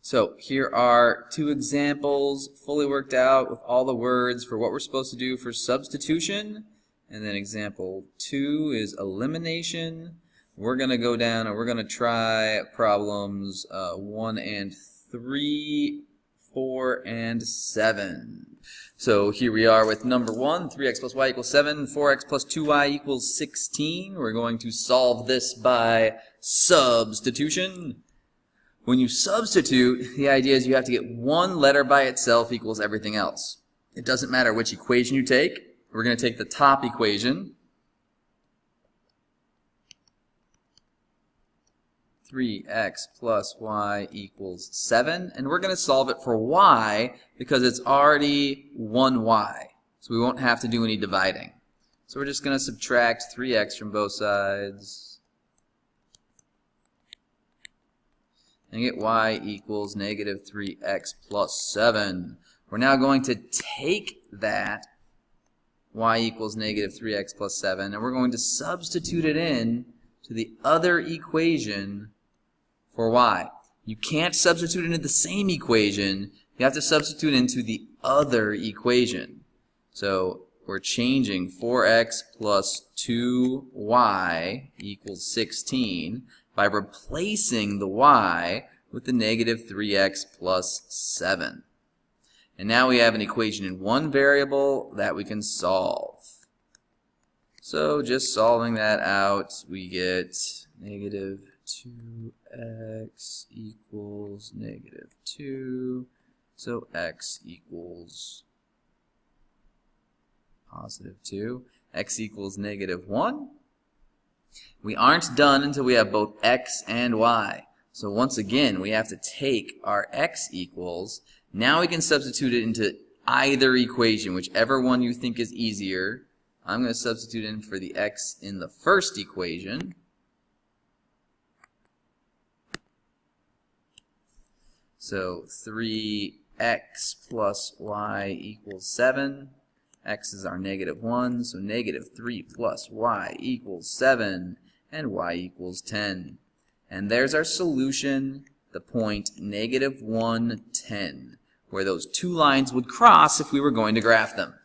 So here are two examples fully worked out with all the words for what we're supposed to do for substitution. And then example 2 is elimination. We're going to go down and we're going to try problems 1 and 3, 4, and 7. So here we are with number 1, 3x plus y equals 7, 4x plus 2y equals 16. We're going to solve this by substitution. When you substitute, the idea is you have to get one letter by itself equals everything else. It doesn't matter which equation you take. We're going to take the top equation, 3x plus y equals 7, and we're going to solve it for y because it's already 1y, so we won't have to do any dividing. So we're just going to subtract 3x from both sides and get y equals negative 3x plus 7. We're now going to take that y equals negative 3x plus 7, and we're going to substitute it in to the other equation for y. You can't substitute into the same equation. You have to substitute into the other equation. So we're changing 4x plus 2y equals 16 by replacing the y with the negative 3x plus 7. And now we have an equation in one variable that we can solve. So just solving that out, we get negative 2x equals negative 2. So x equals positive 2. X equals negative 1. We aren't done until we have both x and y. So once again, we have to take our x equals. Now we can substitute it into either equation, whichever one you think is easier. I'm going to substitute in for the x in the first equation. So 3x plus y equals 7. X is our negative 1, so negative 3 plus y equals 7, and y equals 10. And there's our solution, the point negative 1, 10, where those two lines would cross if we were going to graph them.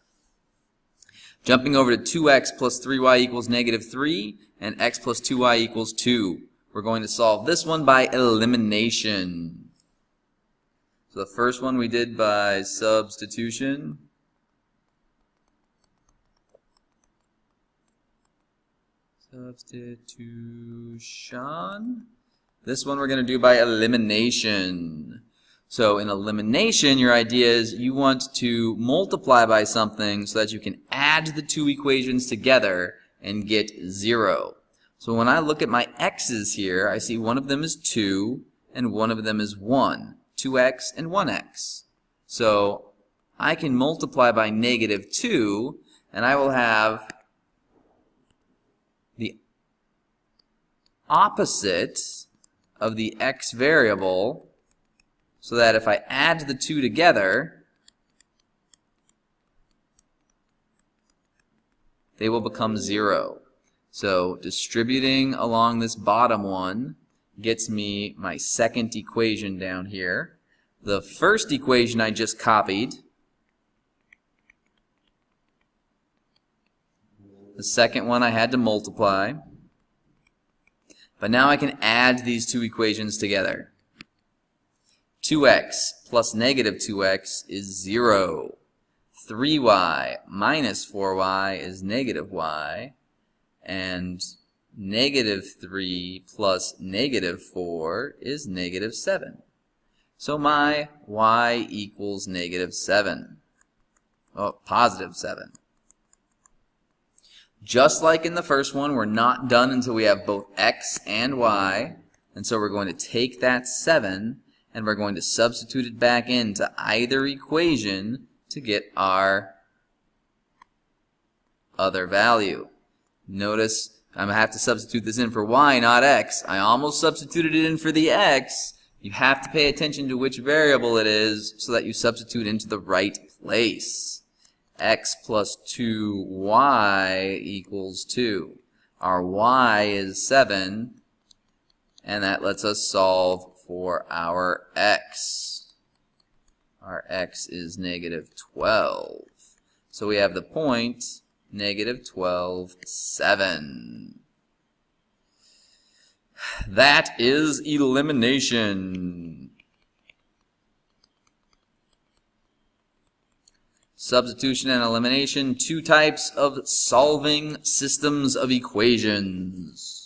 Jumping over to 2x plus 3y equals negative 3, and x plus 2y equals 2. We're going to solve this one by elimination. So the first one we did by substitution. Substitution. This one we're going to do by elimination. So in elimination, your idea is you want to multiply by something so that you can add the two equations together and get 0. So when I look at my x's here, I see one of them is 2 and one of them is 1. 2x and 1x. So I can multiply by negative 2 and I will have the opposite of the x variable, so that if I add the two together, they will become 0. So distributing along this bottom one gets me my second equation down here. The first equation I just copied. The second one I had to multiply. But now I can add these two equations together. 2x plus negative 2x is 0. 3y minus 4y is negative y. And negative 3 plus negative 4 is negative 7. So my y equals negative 7. Oh, positive 7. Just like in the first one, we're not done until we have both x and y. And so we're going to take that 7 and we're going to substitute it back into either equation to get our other value. Notice I'm going to have to substitute this in for y, not x. I almost substituted it in for the x. You have to pay attention to which variable it is so that you substitute into the right place. X plus 2y equals 2. Our y is 7, and that lets us solve for our x. Our x is negative 12. So we have the point negative 12, 7. That is elimination. Substitution and elimination, two types of solving systems of equations.